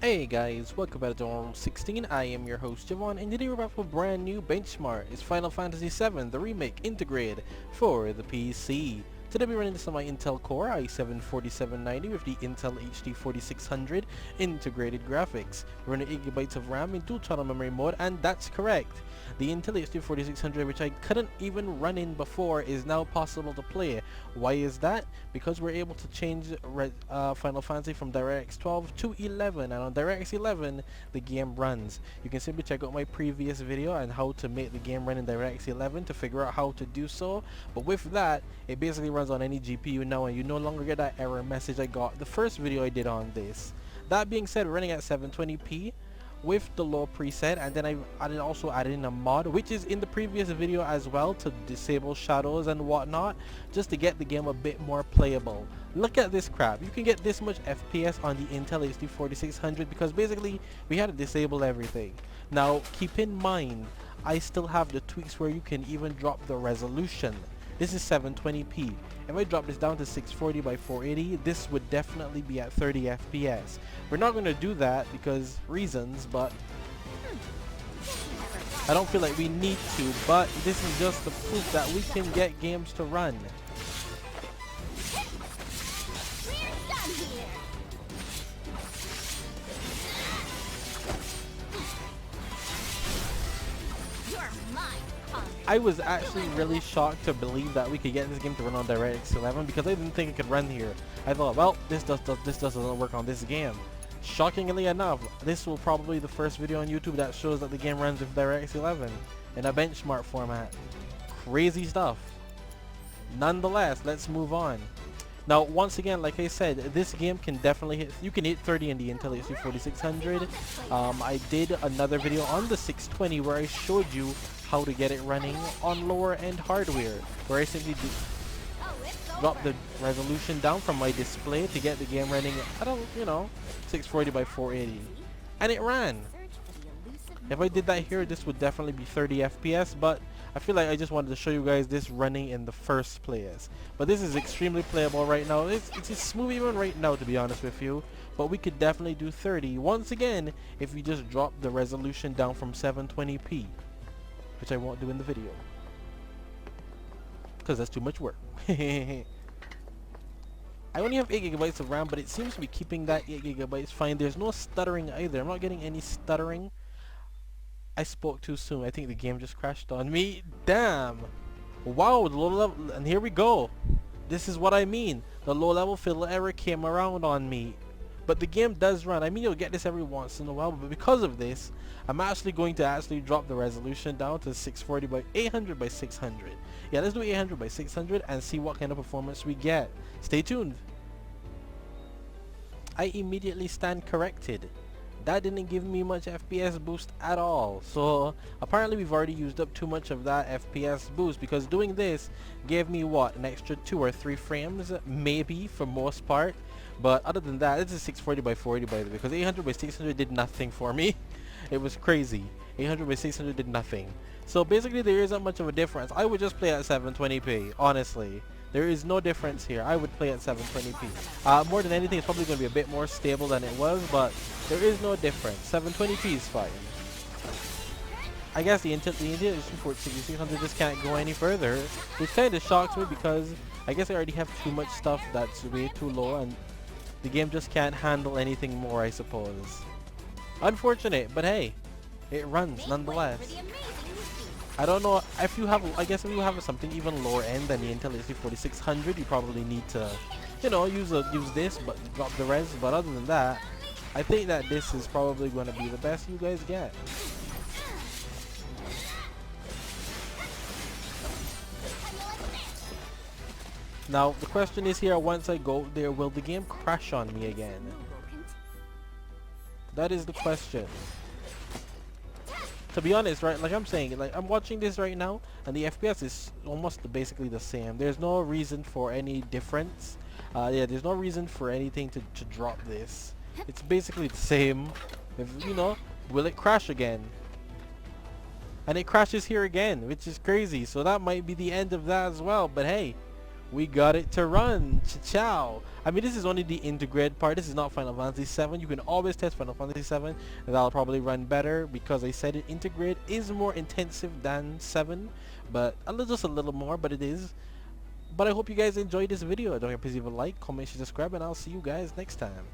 Hey guys, welcome back to Roll 16. I am your host Javon, and today we're back with a brand new benchmark. It's Final Fantasy VII, the Remake Intergrade for the PC. Today we're running this on my Intel Core i7-4790 with the Intel HD 4600 integrated graphics. We're running 8GB of RAM in dual channel memory mode, and that's correct. The Intel HD 4600, which I couldn't even run in before, is now possible to play. Why is that? Because we're able to change Final Fantasy from DirectX 12 to 11, and on DirectX 11 the game runs. You can simply check out my previous video on how to make the game run in DirectX 11 to figure out how to do so. But with that, it basically runs on any GPU now, and you no longer get that error message I got the first video I did on this. That being said, running at 720p with the low preset, and then I also added in a mod which is in the previous video as well to disable shadows and whatnot, just to get the game a bit more playable. Look at this crap. You can get this much FPS on the Intel HD 4600 because basically we had to disable everything. Now keep in mind, I still have the tweaks where you can even drop the resolution. This is 720p. If I drop this down to 640 by 480, this would definitely be at 30 FPS. We're not going to do that because reasons, but I don't feel like we need to, but this is just the proof that we can get games to run. I was actually really shocked to believe that we could get this game to run on DirectX 11 because I didn't think it could run here. I thought, well, this doesn't work on this game. Shockingly enough, this will probably be the first video on YouTube that shows that the game runs with DirectX 11 in a benchmark format. Crazy stuff. Nonetheless, let's move on. Now, once again, like I said, this game can definitely hit, you can hit 30 in the Intel HD 4600. I did another video on the 620 where I showed you how to get it running on lower end hardware, where I simply drop the resolution down from my display to get the game running at, 640 by 480. And it ran. If I did that here, this would definitely be 30 FPS, but I feel like I just wanted to show you guys this running in the first place. But this is extremely playable right now. It's smooth even right now, to be honest with you. But we could definitely do 30 once again if we just drop the resolution down from 720p, which I won't do in the video because that's too much work. I only have 8GB of RAM, but it seems to be keeping that 8GB fine. There's no stuttering either. I'm not getting any stuttering. I spoke too soon. I think the game just crashed on me. Damn. Wow, the low level, and here we go. This is what I mean. The low level fiddle error came around on me. But the game does run. I mean, you'll get this every once in a while, but because of this, I'm actually going to drop the resolution down to 640 by 800 by 600. Yeah, let's do 800 by 600 and see what kind of performance we get. Stay tuned. I immediately stand corrected. That didn't give me much FPS boost at all. So apparently we've already used up too much of that FPS boost, because doing this gave me what, an extra 2 or 3 frames maybe for most part. But other than that, this is 640 by 480 by the way, because 800 by 600 did nothing for me. It was crazy. 800 by 600 did nothing. So basically there isn't much of a difference. I would just play at 720p, honestly. There is no difference here. I would play at 720p. More than anything, it's probably going to be a bit more stable than it was, but there is no difference. 720p is fine. I guess the Intel 6600 just can't go any further, which kind of shocks me because I guess I already have too much stuff that's way too low, and the game just can't handle anything more, I suppose. Unfortunate, but hey, it runs nonetheless. I don't know if you have, I guess if you have something even lower end than the Intel HD 4600, you probably need to, use this, but drop the res. But other than that, I think that this is probably going to be the best you guys get. Now, the question is here, once I go there, will the game crash on me again? That is the question. To be honest, right, like I'm saying, like I'm watching this right now and the FPS is almost basically the same. There's no reason for any difference. Yeah, there's no reason for anything to drop this. It's basically the same. If, will it crash again? And it crashes here again, which is crazy. So that might be the end of that as well. But hey, we got it to run. Ciao. I mean, this is only the Intergrade part. This is not Final Fantasy 7. You can always test Final Fantasy 7. That'll probably run better because I said it. Intergrade is more intensive than 7, but just a little more, but it is. But I hope you guys enjoyed this video. Don't forget to leave a like, comment, share, subscribe, and I'll see you guys next time.